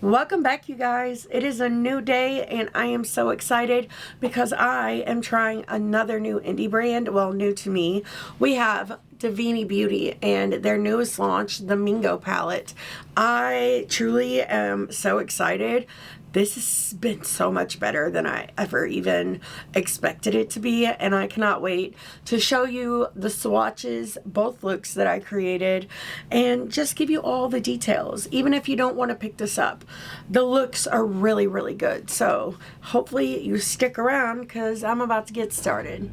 Welcome back, you guys. It is a new day and I am so excited because I am trying another new indie brand. Well, new to me. We have Davini Beauty and their newest launch, the Mingo palette. I truly am so excited. This has been so much better than I ever even expected it to be, and I cannot wait to show you the swatches, both looks that I created, and just give you all the details. Even if you don't want to pick this up, the looks are really, really good. So hopefully you stick around because I'm about to get started.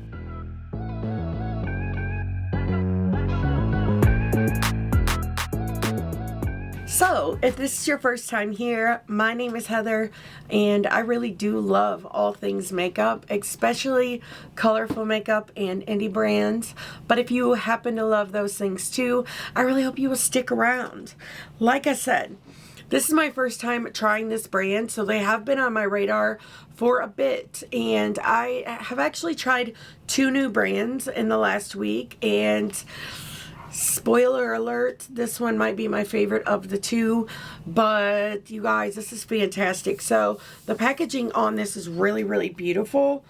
So, if this is your first time here, my name is Heather, and I really do love all things makeup, especially colorful makeup and indie brands. But if you happen to love those things too, I really hope you will stick around. Like I said, this is my first time trying this brand, so they have been on my radar for a bit, and I have actually tried 2 new brands in the last week, and spoiler alert, this one might be my favorite of the 2, but you guys, this is fantastic. So the packaging on this is really, really beautiful,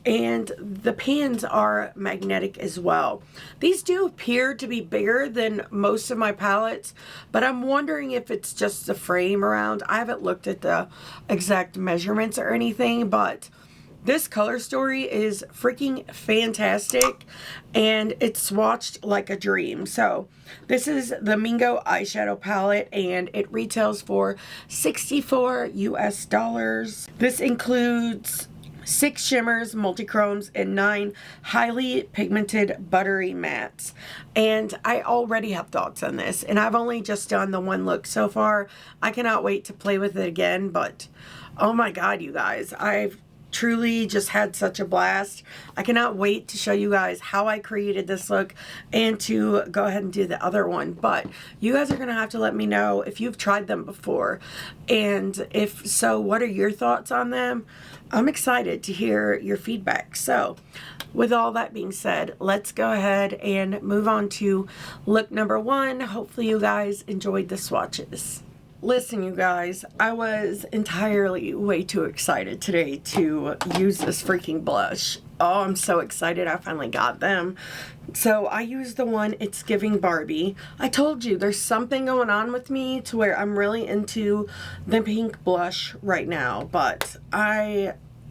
and the pans are magnetic as well. These do appear to be bigger than most of my palettes, but I'm wondering if it's just the frame around. I haven't looked at the exact measurements or anything, but this color story is freaking fantastic, and it's swatched like a dream. So this is the Mingo eyeshadow palette, and it retails for $64 US. This includes 6 shimmers, multi-chromes, and 9 highly pigmented buttery mattes. And I already have thoughts on this, and I've only just done the 1 look so far. I cannot wait to play with it again, but oh my god, you guys, I've truly just had such a blast. I cannot wait to show you guys how I created this look and to go ahead and do the other one. But you guys are gonna have to let me know if you've tried them before, and if so, what are your thoughts on them? I'm excited to hear your feedback. So with all that being said, let's go ahead and move on to look number 1. Hopefully you guys enjoyed the swatches. Listen, you guys, I was entirely way too excited today to use this freaking blush. Oh, I'm so excited I finally got them. So I used the one It's Giving Barbie. I told you there's something going on with me to where I'm really into the pink blush right now, but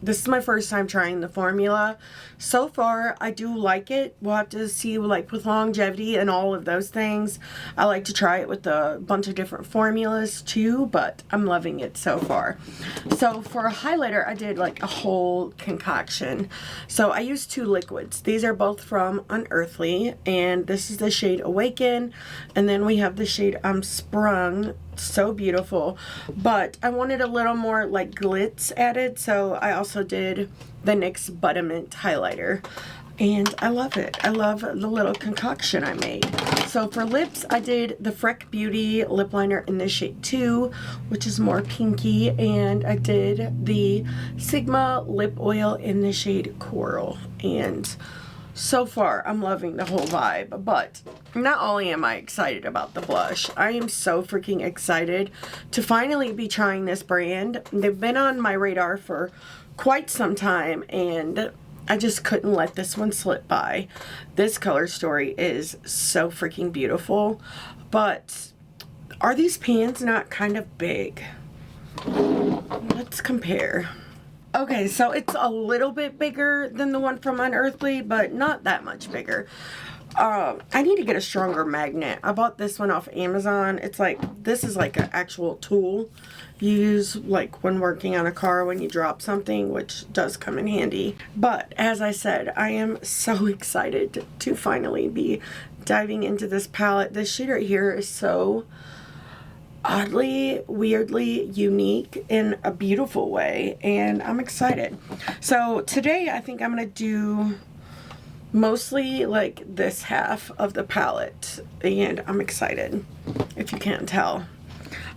this is my first time trying the formula. So far, I do like it. We'll have to see, like, with longevity and all of those things. I like to try it with a bunch of different formulas too, but I'm loving it so far. So for a highlighter, I did like a whole concoction. So I used 2 liquids. These are both from Unearthly, and this is the shade Awaken, and then we have the shade Sprung. So beautiful, but I wanted a little more like glitz added, so I also did the NYX Buttermelt highlighter, and I love it. I love the little concoction I made. So for lips, I did the Freck Beauty lip liner in the shade 2, which is more pinky, and I did the Sigma lip oil in the shade Coral, and so far, I'm loving the whole vibe. But not only am I excited about the blush, I am so freaking excited to finally be trying this brand. They've been on my radar for quite some time, and I just couldn't let this one slip by. This color story is so freaking beautiful. But are these pans not kind of big? Let's compare. Okay, so it's a little bit bigger than the one from Unearthly, but not that much bigger. I need to get a stronger magnet. I bought this one off Amazon. It's like, this is like an actual tool you use like when working on a car when you drop something, which does come in handy. But as I said, I am so excited to finally be diving into this palette. This shade right here is so oddly, weirdly unique in a beautiful way, and I'm excited. So today I think I'm gonna do mostly like this half of the palette, and I'm excited, if you can't tell.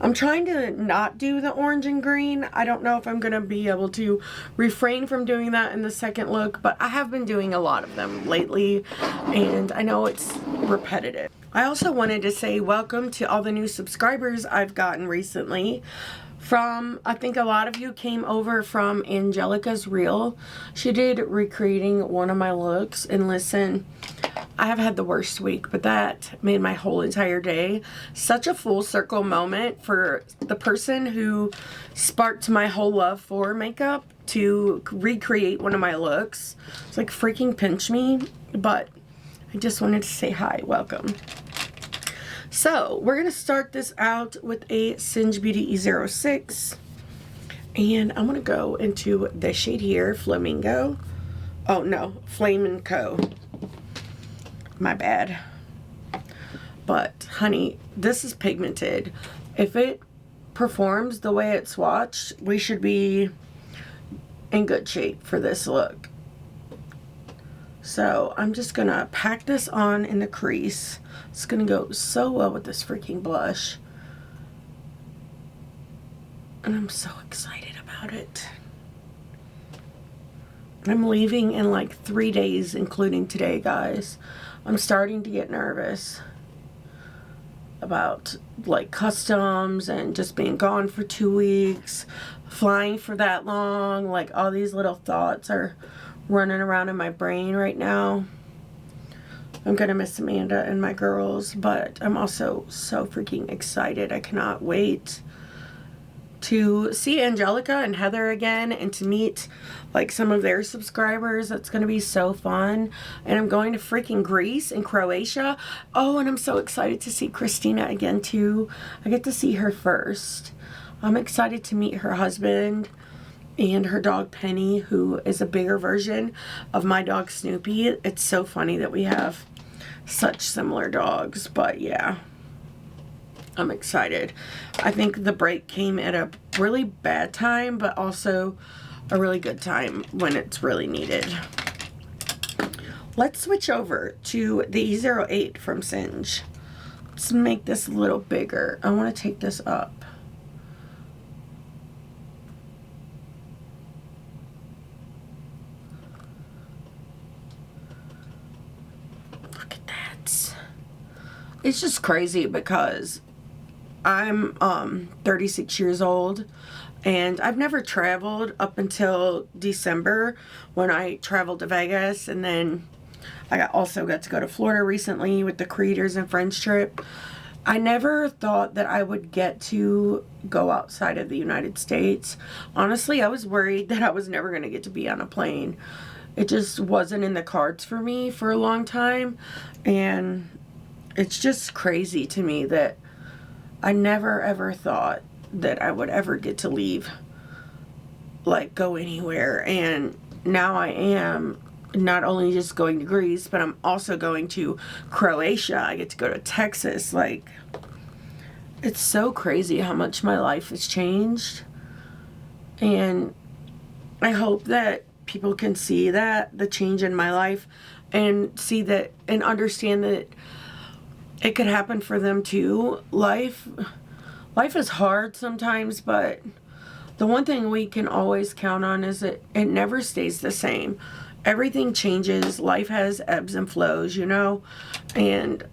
I'm trying to not do the orange and green. I don't know if I'm gonna be able to refrain from doing that in the second look, but I have been doing a lot of them lately, and I know it's repetitive. I also wanted to say welcome to all the new subscribers I've gotten recently. from, I think a lot of you came over from Angelica's reel. She did recreating one of my looks, and listen, I have had the worst week, but that made my whole entire day such a full circle moment for the person who sparked my whole love for makeup to recreate one of my looks. It's like freaking pinch me, but I just wanted to say hi, welcome. So we're going to start this out with a Singe Beauty E06, and I'm going to go into the shade here, Flamingo. Oh no, Flamenco. My bad. But honey, this is pigmented. If it performs the way it's swatched, we should be in good shape for this look. So I'm just gonna pack this on in the crease. It's gonna go so well with this freaking blush. And I'm so excited about it. I'm leaving in like 3 days, including today, guys. I'm starting to get nervous about like customs and just being gone for 2 weeks, flying for that long. Like all these little thoughts are running around in my brain right now. I'm gonna miss Amanda and my girls, but I'm also so freaking excited. I cannot wait to see Angelica and Heather again and to meet like some of their subscribers. That's gonna be so fun. And I'm going to freaking Greece and Croatia. Oh, and I'm so excited to see Christina again too. I get to see her first. I'm excited to meet her husband and her dog Penny, who is a bigger version of my dog Snoopy. It's so funny that we have such similar dogs, but yeah, I'm excited. I think the break came at a really bad time, but also a really good time when it's really needed. Let's switch over to the E08 from Singe. Let's make this a little bigger. I want to take this up. It's just crazy because I'm 36 years old and I've never traveled up until December when I traveled to Vegas, and then I also got to go to Florida recently with the Creators and Friends trip. I never thought that I would get to go outside of the United States. Honestly, I was worried that I was never going to get to be on a plane. It just wasn't in the cards for me for a long time, and it's just crazy to me that I never ever thought that I would ever get to leave, like go anywhere. And now I am not only just going to Greece, but I'm also going to Croatia. I get to go to Texas. Like, it's so crazy how much my life has changed. And I hope that people can see that, the change in my life, and see that and understand that it could happen for them too. Life is hard sometimes, but the one thing we can always count on is that it never stays the same. Everything changes. Life has ebbs and flows, you know. And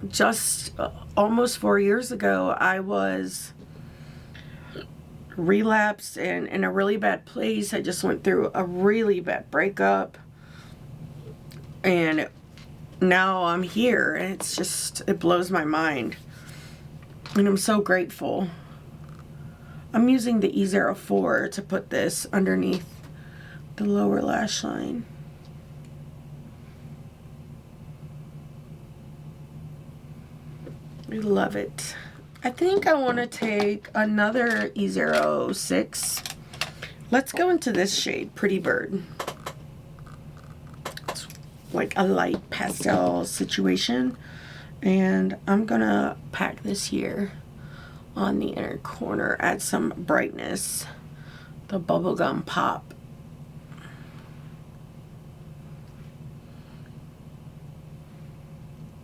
just almost 4 years ago, I was relapsed and in a really bad place. I just went through a really bad breakup, and now I'm here, and it's just, it blows my mind, and I'm so grateful. I'm using the E04 to put this underneath the lower lash line. I love it. I think I want to take another E06. Let's go into this shade, Pretty Bird. Like a light pastel situation, and I'm gonna pack this here on the inner corner, add some brightness, the bubblegum pop.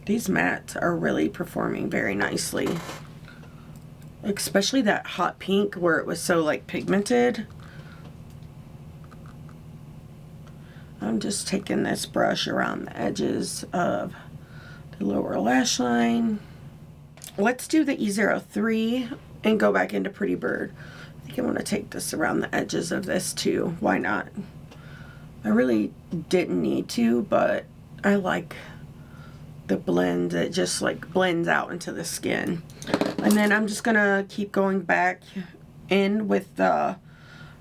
These mattes are really performing very nicely, especially that hot pink where it was so like pigmented. I'm just taking this brush around the edges of the lower lash line. Let's do the E03 and go back into Pretty Bird. think I want to take this around the edges of this too. Why not? I really didn't need to, but I like the blend. It just like blends out into the skin. And then I'm just gonna keep going back in with the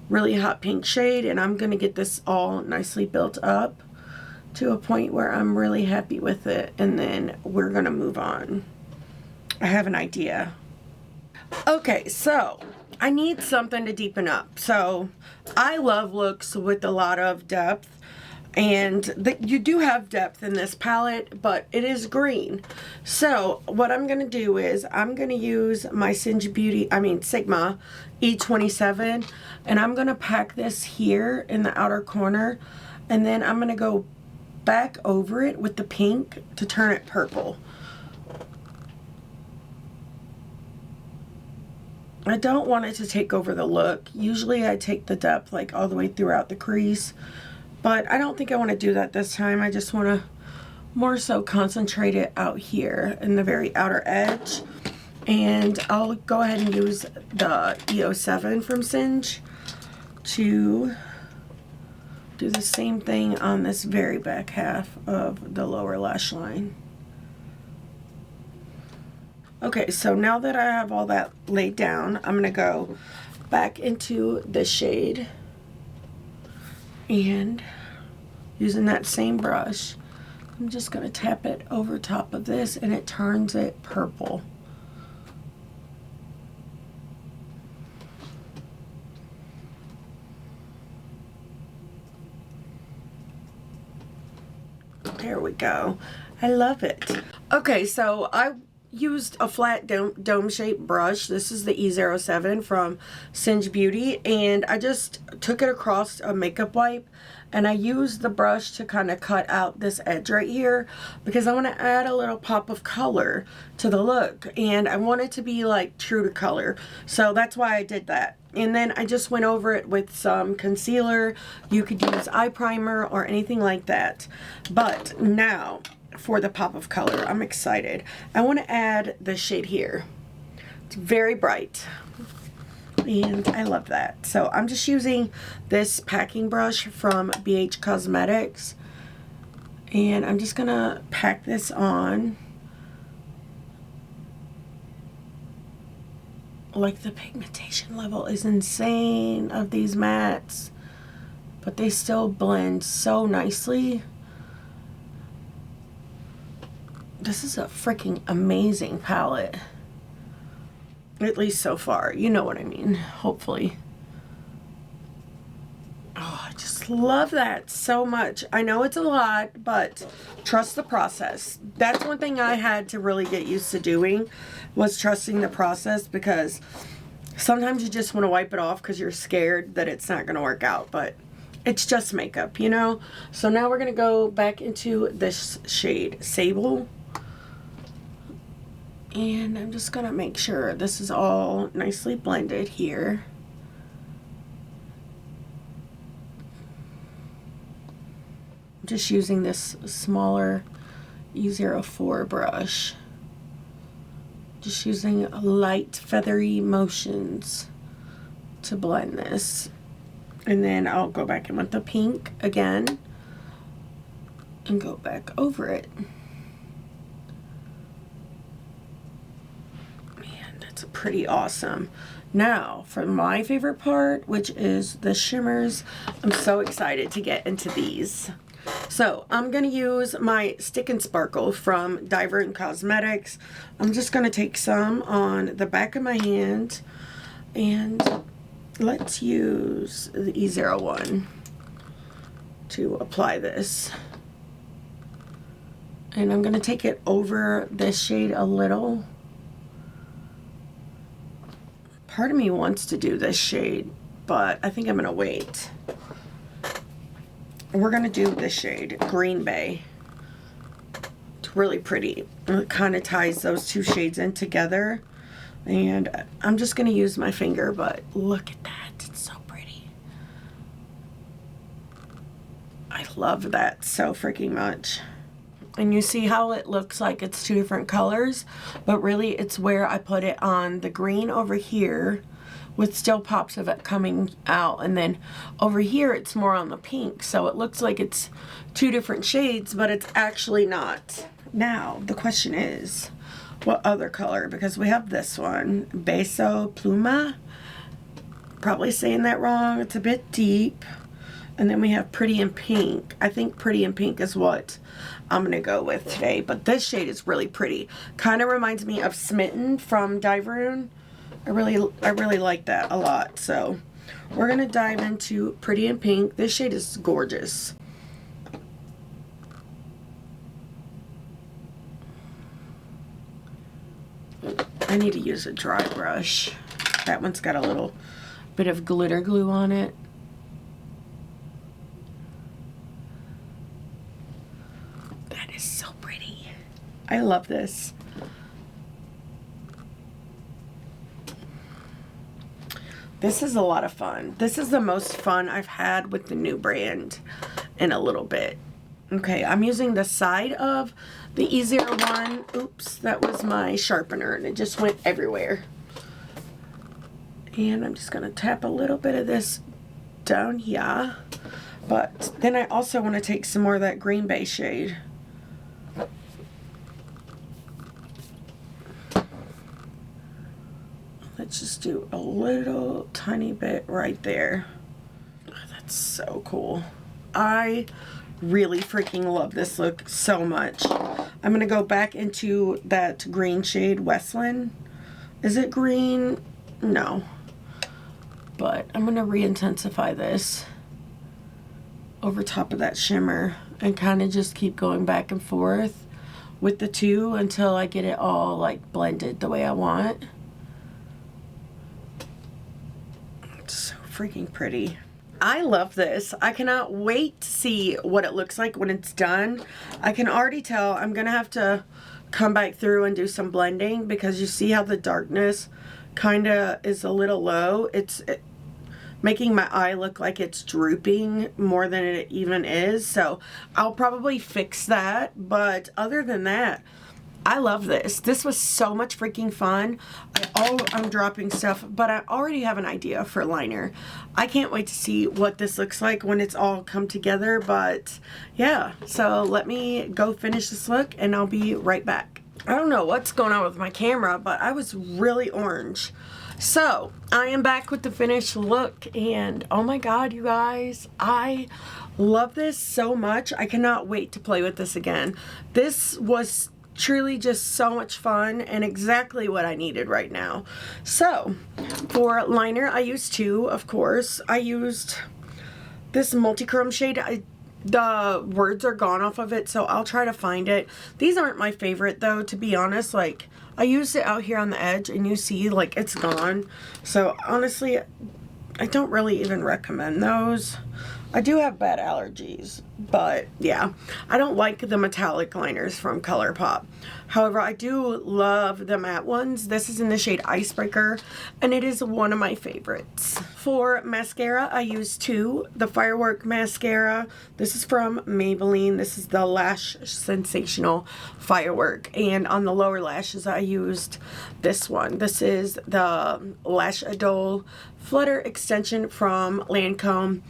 really hot pink shade, and I'm gonna get this all nicely built up to a point where I'm really happy with it, and then we're gonna move on. I have an idea. Okay, so I need something to deepen up. So I love looks with a lot of depth, and you do have depth in this palette, but it is green. So what I'm gonna do is I'm gonna use my Sigma E27, and I'm gonna pack this here in the outer corner, and then I'm gonna go back over it with the pink to turn it purple. I don't want it to take over the look. Usually I take the depth like all the way throughout the crease, but I don't think I want to do that this time. I just want to more so concentrate it out here in the very outer edge. And I'll go ahead and use the E07 from Singe to do the same thing on this very back half of the lower lash line. Okay, so now that I have all that laid down, I'm gonna go back into the shade, and using that same brush, I'm just gonna tap it over top of this, and it turns it purple. There we go. I love it. Okay, so I used a flat dome shaped brush. This is the E07 from Singe Beauty, and I just took it across a makeup wipe, and I used the brush to kind of cut out this edge right here because I want to add a little pop of color to the look, and I want it to be like true to color, so that's why I did that. And then I just went over it with some concealer. You could use eye primer or anything like that. But now for the pop of color, I'm excited. I want to add this shade here. It's very bright, and I love that. So I'm just using this packing brush from BH Cosmetics, and I'm just gonna pack this on. Like, the pigmentation level is insane of these mattes, but they still blend so nicely. This is a freaking amazing palette. At least so far. You know what I mean. Hopefully. Oh, I just love that so much. I know it's a lot, but trust the process. That's one thing I had to really get used to doing, was trusting the process, because sometimes you just want to wipe it off because you're scared that it's not going to work out, but it's just makeup, you know? So now we're going to go back into this shade, Sable. And I'm just going to make sure this is all nicely blended here. I'm just using this smaller E04 brush. Just using light feathery motions to blend this. And then I'll go back in with the pink again and go back over it. Pretty awesome. Now for my favorite part, which is the shimmers. I'm so excited to get into these. So I'm going to use my Stick and Sparkle from DIEVERUNE Cosmetics. I'm just going to take some on the back of my hand, and let's use the E01 to apply this. And I'm going to take it over this shade a little. Part of me wants to do this shade, but I think I'm going to wait. We're going to do this shade, Green Bay. It's really pretty. It kind of ties those two shades in together. And I'm just going to use my finger, but look at that. It's so pretty. I love that so freaking much. And you see how it looks like it's two different colors, but really it's where I put it on the green over here with still pops of it coming out. And then over here it's more on the pink, so it looks like it's two different shades, but it's actually not. Now the question is, what other color? Because we have this one, Beso Pluma. Probably saying that wrong. It's a bit deep. And then we have Pretty in Pink. I think Pretty in Pink is what I'm going to go with today. But this shade is really pretty. Kind of reminds me of Smitten from DIEVERUNE. I really like that a lot. So we're going to dive into Pretty in Pink. This shade is gorgeous. I need to use a dry brush. That one's got a little bit of glitter glue on it. That is so pretty. I love this. This is a lot of fun. This is the most fun I've had with the new brand in a little bit. Okay, I'm using the side of the EAZE one. Oops, that was my sharpener and it just went everywhere. And I'm just gonna tap a little bit of this down here. But then I also want to take some more of that green bay shade. Let's just do a little tiny bit right there. Oh, that's so cool. I really freaking love this look so much. I'm gonna go back into that green shade, Westland. Is it green? No. But I'm gonna re-intensify this over top of that shimmer and kind of just keep going back and forth with the two until I get it all like blended the way I want. It's so freaking pretty. I love this. I cannot wait to see what it looks like when it's done. I can already tell I'm gonna have to come back through and do some blending because you see how the darkness kind of is a little low. It's making my eye look like it's drooping more than it even is. So I'll probably fix that. But other than that, I love this. This was so much freaking fun. I'm dropping stuff, but I already have an idea for liner. I can't wait to see what this looks like when it's all come together. But yeah, so let me go finish this look and I'll be right back. I don't know what's going on with my camera, but I was really orange. So I am back with the finished look and oh my god, you guys, I love this so much. I cannot wait to play with this again. This was truly just so much fun and exactly what I needed right now. So for liner, I used two, of course. I used this multi-chrome shade. The words are gone off of it, so I'll try to find it. These aren't my favorite though, to be honest. Like, I used it out here on the edge and you see like it's gone. So honestly, I don't really even recommend those. I do have bad allergies, but yeah, I don't like the metallic liners from ColourPop. However, I do love the matte ones. This is in the shade Icebreaker, and it is one of my favorites. For mascara, I use two. The Firework Mascara. This is from Maybelline. This is the Lash Sensational Firework. And on the lower lashes, I used this one. This is the EYESHADOW Flutter Extension from Lancome.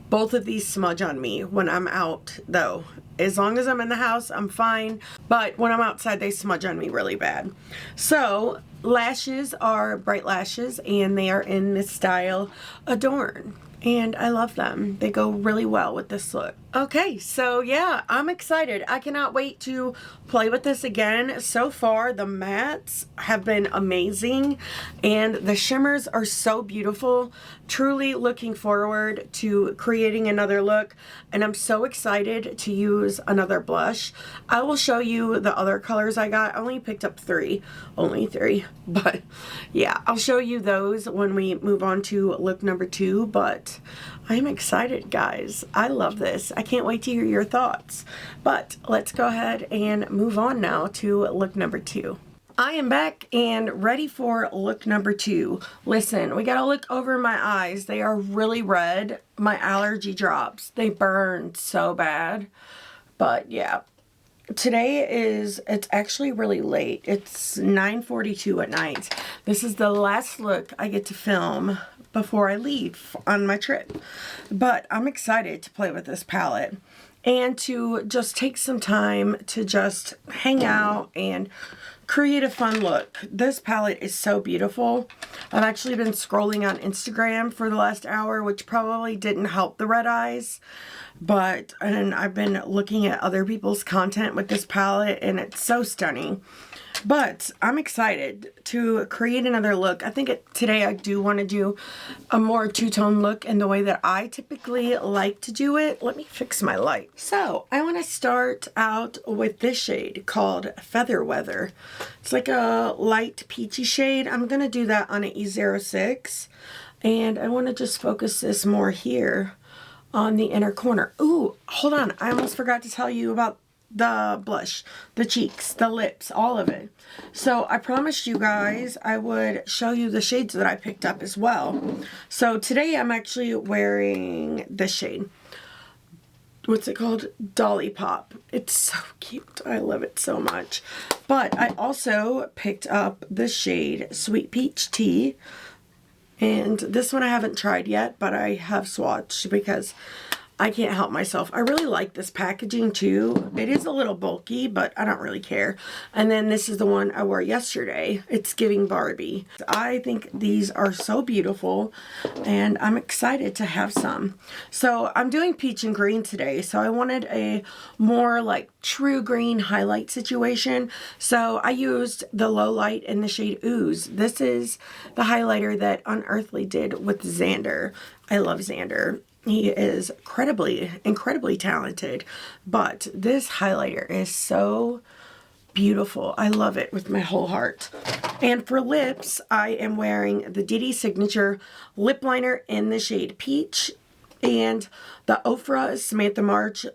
Both of these smudge on me when I'm out though. As long as I'm in the house, I'm fine. But when I'm outside, they smudge on me really bad. So lashes are Bright Lashes and they are in the style Adorn. And I love them. They go really well with this look. Okay, so yeah, I'm excited. I cannot wait to play with this again. So far, the mattes have been amazing and the shimmers are so beautiful. Truly looking forward to creating another look, and I'm so excited to use another blush. I will show you the other colors I got. I only picked up only three, but yeah, I'll show you those when we move on to look number 2, but I'm excited, guys. I love this. I can't wait to hear your thoughts. But let's go ahead and move on now to look number 2. I am back and ready for look number 2. Listen, we gotta look over my eyes. They are really red. My allergy drops. They burn so bad. But yeah, it's actually really late. It's 9:42 at night. This is the last look I get to film before I leave on my trip. But I'm excited to play with this palette and to just take some time to just hang out and create a fun look. This palette is so beautiful. I've actually been scrolling on Instagram for the last hour, which probably didn't help the red eyes. And I've been looking at other people's content with this palette, and it's so stunning. But I'm excited to create another look. I think today I do want to do a more two-tone look in the way that I typically like to do it. Let me fix my light. So I want to start out with this shade called Feather Weather. It's like a light peachy shade. I'm going to do that on an E06. And I want to just focus this more here on the inner corner. Ooh, hold on. I almost forgot to tell you about the blush, the cheeks, the lips, all of it. So I promised you guys I would show you the shades that I picked up as well. So today I'm actually wearing this shade. What's it called? Dolly Pop. It's so cute. I love it so much. But I also picked up the shade Sweet Peach Tea. And this one I haven't tried yet, but I have swatched because I can't help myself. I really like this packaging too. It is a little bulky, but I don't really care. And then this is the one I wore yesterday. It's giving Barbie. I think these are so beautiful, and I'm excited to have some. So I'm doing peach and green today, so I wanted a more like true green highlight situation. So I used the low light in the shade Ooze. This is the highlighter that Unearthly did with Xander. I love Xander. He is incredibly talented, but this highlighter is so beautiful. I love it with my whole heart. And for lips, I am wearing the Didi Signature lip liner in the shade Peach and the Ofra Samantha March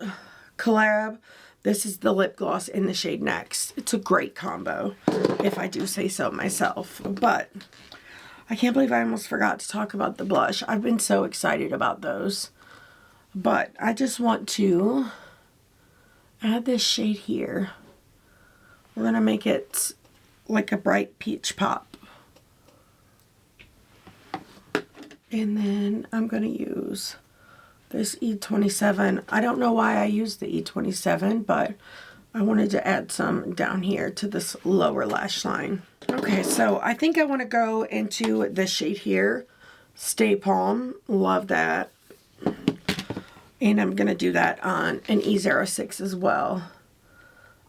collab. This is the lip gloss in the shade Next. It's a great combo, if I do say so myself. But I can't believe I almost forgot to talk about the blush. I've been so excited about those. But I just want to add this shade here. We're going to make it like a bright peach pop. And then I'm going to use this E27. I don't know why I used the E27, but I wanted to add some down here to this lower lash line. Okay, so I think I want to go into this shade here, Stay Palm. Love that. And I'm going to do that on an E06 as well.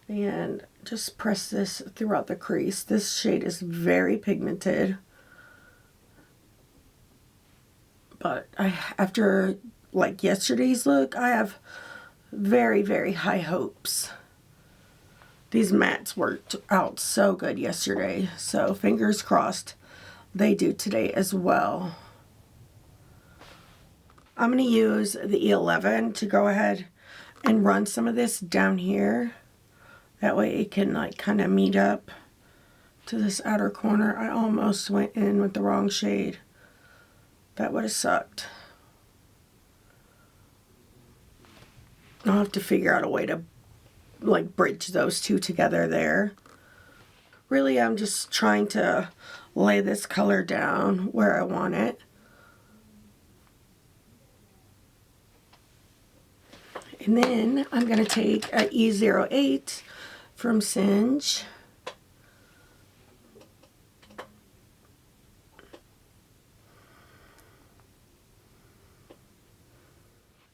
And just press this throughout the crease. This shade is very pigmented. But after like yesterday's look, I have very high hopes. These mattes worked out so good yesterday, so fingers crossed they do today as well. I'm going to use the E11 to go ahead and run some of this down here. That way it can like kind of meet up to this outer corner. I almost went in with the wrong shade. That would have sucked. I'll have to figure out a way to like bridge those two together there. Really, I'm just trying to lay this color down where I want it. And then I'm going to take a E08 from Singe.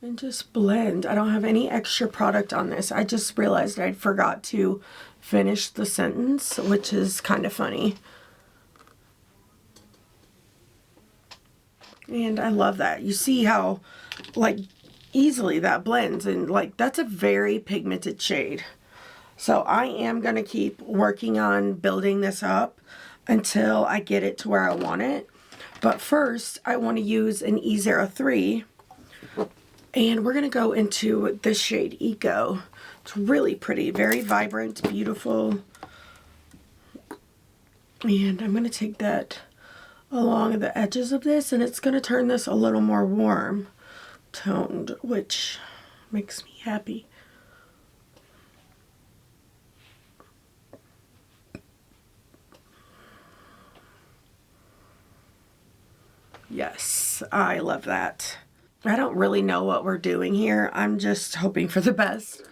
And just blend. I don't have any extra product on this. I just realized I forgot to finish the sentence, which is kind of funny. And I love that. You see how like easily that blends, and like that's a very pigmented shade. So I am going to keep working on building this up until I get it to where I want it. But first I want to use an E03. And we're going to go into this shade Eco. It's really pretty, very vibrant, beautiful. And I'm going to take that along the edges of this, and it's going to turn this a little more warm toned, which makes me happy. Yes, I love that. I don't really know what we're doing here. I'm just hoping for the best.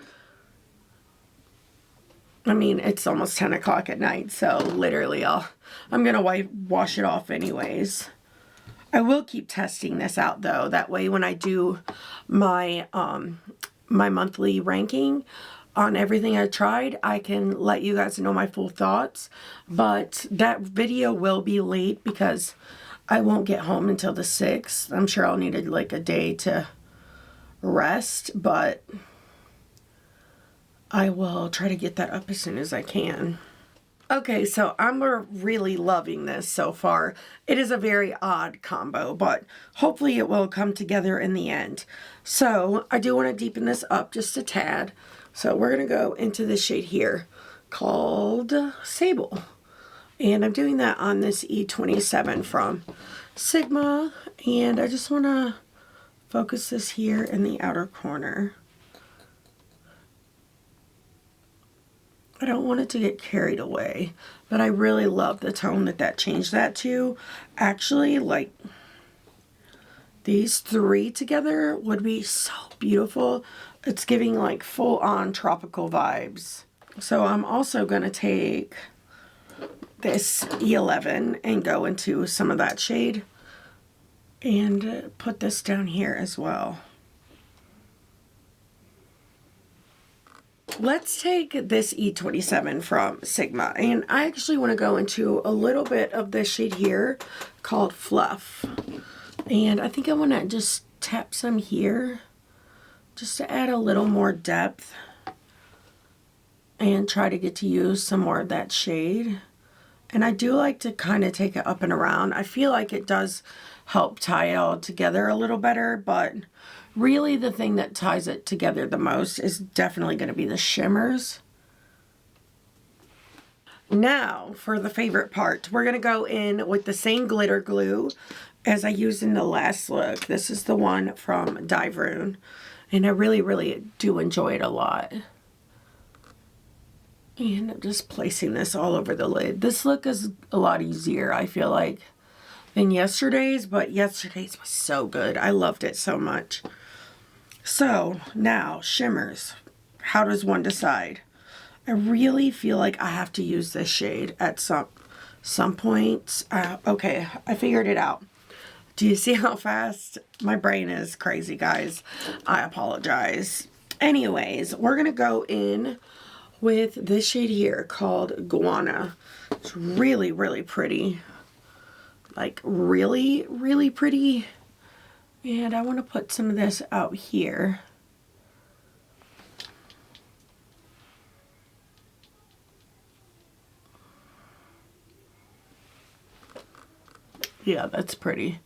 I mean, it's almost 10 o'clock at night, so literally I'm gonna wash it off anyways. I will keep testing this out though. That way when I do my my monthly ranking on everything I tried, I can let you guys know my full thoughts. But that video will be late because I won't get home until the 6th. I'm sure I'll need like a day to rest, but I will try to get that up as soon as I can. Okay, so I'm really loving this so far. It is a very odd combo, but hopefully it will come together in the end. So I do want to deepen this up just a tad. So we're going to go into this shade here called Sable. And I'm doing that on this E27 from Sigma. And I just want to focus this here in the outer corner. I don't want it to get carried away, but I really love the tone that changed that to. Actually, like, these three together would be so beautiful. It's giving like full-on tropical vibes. So I'm also going to take this E11 and go into some of that shade and put this down here as well. Let's take this E27 from Sigma, and I actually want to go into a little bit of this shade here called Fluff. And I think I want to just tap some here just to add a little more depth and try to get to use some more of that shade. And I do like to kind of take it up and around. I feel like it does help tie it all together a little better, but really the thing that ties it together the most is definitely going to be the shimmers. Now for the favorite part, we're going to go in with the same glitter glue as I used in the last look. This is the one from DIEVERUNE, and I really do enjoy it a lot. And I'm just placing this all over the lid. This look is a lot easier, I feel like, than yesterday's, but yesterday's was so good. I loved it so much. So now shimmers. How does one decide? I really feel like I have to use this shade at some points. Okay, I figured it out. Do you see how fast my brain is? Crazy, guys. I apologize. Anyways, we're gonna go in with this shade here called Guana. It's really pretty. Like really pretty. And I want to put some of this out here. Yeah, that's pretty.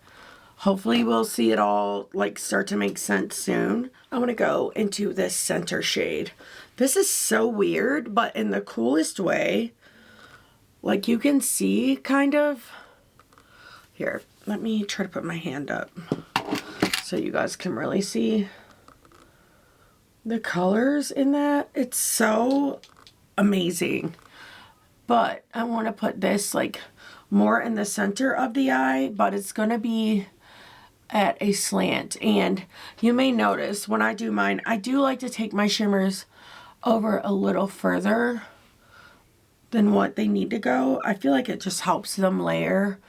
Hopefully we'll see it all like start to make sense soon. I want to go into this center shade. This is so weird, but in the coolest way. Like you can see kind of. Here, let me try to put my hand up so you guys can really see the colors in that. It's so amazing. But I want to put this like more in the center of the eye, but it's going to be at a slant. And you may notice when I do mine, I do like to take my shimmers over a little further than what they need to go. I feel like it just helps them layer,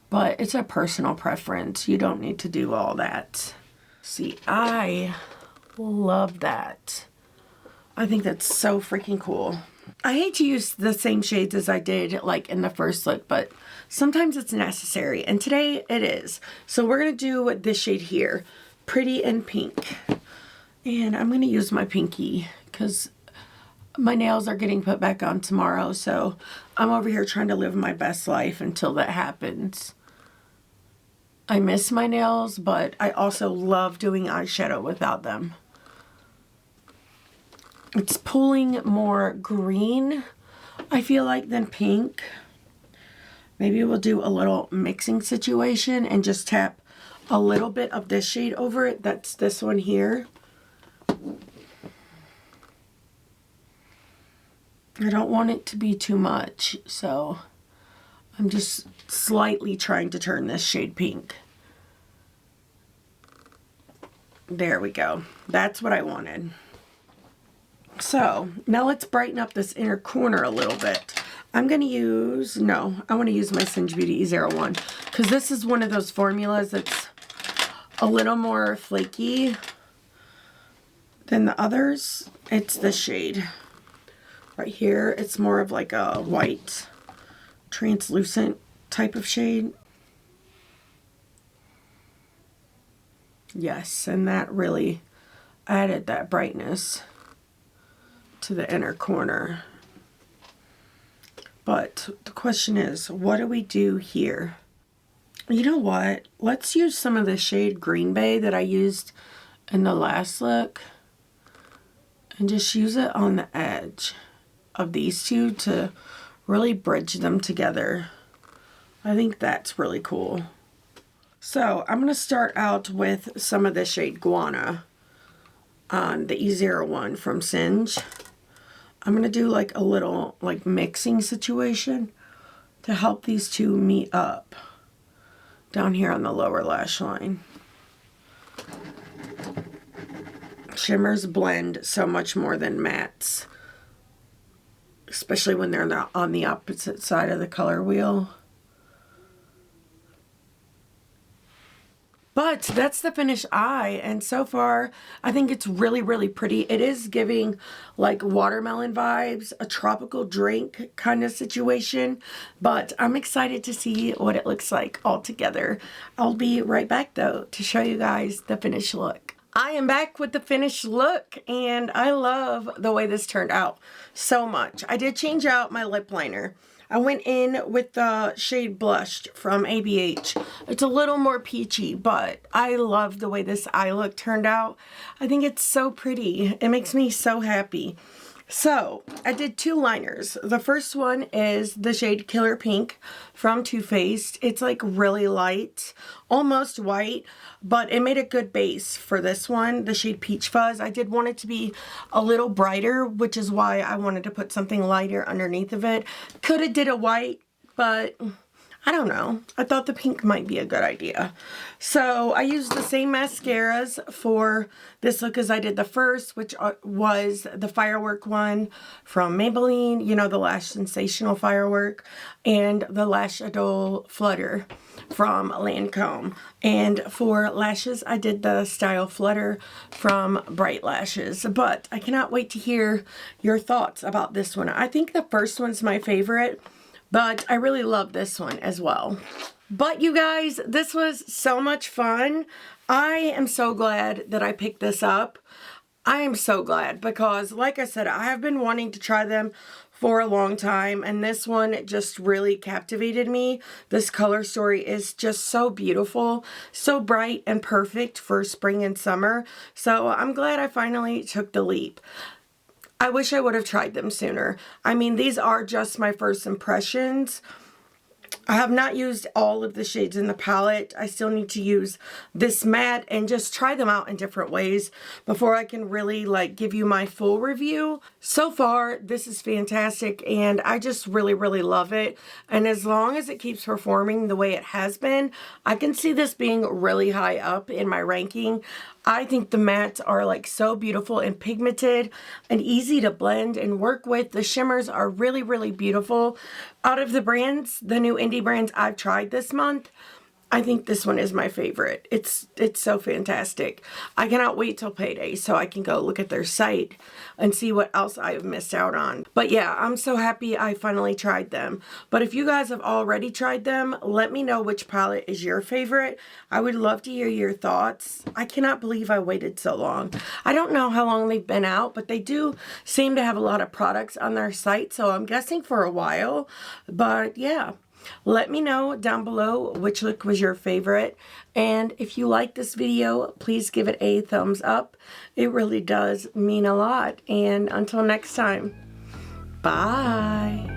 but it's a personal preference. You don't need to do all that. See, I love that. I think that's so freaking cool. I hate to use the same shades as I did like in the first look, but sometimes it's necessary, and today it is. So we're gonna do this shade here, Pretty in Pink. And I'm gonna use my pinky because my nails are getting put back on tomorrow, so I'm over here trying to live my best life until that happens. I miss my nails, but I also love doing eyeshadow without them. It's pulling more green, I feel like, than pink. Maybe we'll do a little mixing situation and just tap a little bit of this shade over it. That's this one here. I don't want it to be too much, so I'm just slightly trying to turn this shade pink. There we go. That's what I wanted. So now let's brighten up this inner corner a little bit. I'm going to use, I want to use my Singe Beauty E01 because this is one of those formulas that's a little more flaky than the others. It's this shade right here. It's more of like a white translucent type of shade. Yes, and that really added that brightness to the inner corner. But the question is, what do we do here? You know what? Let's use some of the shade Green Bay that I used in the last look and just use it on the edge of these two to really bridge them together. I think that's really cool. So I'm going to start out with some of the shade Guana on the E01 from Singe. I'm going to do like a little like mixing situation to help these two meet up down here on the lower lash line. Shimmers blend so much more than mattes, especially when they're on the opposite side of the color wheel. But that's the finished eye, and so far I think it's really, really pretty. It is giving like watermelon vibes, a tropical drink kind of situation, but I'm excited to see what it looks like all together. I'll be right back though to show you guys the finished look. I am back with the finished look, and I love the way this turned out so much. I did change out my lip liner. I went in with the shade Blushed from ABH. It's a little more peachy, but I love the way this eye look turned out. I think it's so pretty. It makes me so happy. So, I did two liners. The first one is the shade Killer Pink from Too Faced. It's like really light, almost white, but it made a good base for this one, the shade Peach Fuzz. I did want it to be a little brighter, which is why I wanted to put something lighter underneath of it. Could have did a white, but I don't know. I thought the pink might be a good idea. So I used the same mascaras for this look as I did the first, which was the Firework one from Maybelline, you know, the Lash Sensational Firework, and the Lash Atoll Flutter from Lancome. And for lashes, I did the Style Flutter from Bright Lashes. But I cannot wait to hear your thoughts about this one. I think the first one's my favorite, but I really love this one as well. But you guys, this was so much fun. I am so glad that I picked this up. I am so glad because, like I said, I have been wanting to try them for a long time, and this one just really captivated me. This color story is just so beautiful, so bright and perfect for spring and summer. So I'm glad I finally took the leap. I wish I would have tried them sooner. I mean, these are just my first impressions. I have not used all of the shades in the palette. I still need to use this matte and just try them out in different ways before I can really like give you my full review. So far, this is fantastic and I just really, really love it. And as long as it keeps performing the way it has been, I can see this being really high up in my ranking. I think the mattes are like so beautiful and pigmented and easy to blend and work with. The shimmers are really, really beautiful. Out of the brands, the new indie brands I've tried this month, I think this one is my favorite. It's so fantastic. I cannot wait till payday so I can go look at their site and see what else I have missed out on. But yeah, I'm so happy I finally tried them. But if you guys have already tried them, let me know which palette is your favorite. I would love to hear your thoughts. I cannot believe I waited so long. I don't know how long they've been out, but they do seem to have a lot of products on their site, so I'm guessing for a while. But yeah. Let me know down below which look was your favorite, and if you like this video, please give it a thumbs up. It really does mean a lot, and until next time, bye!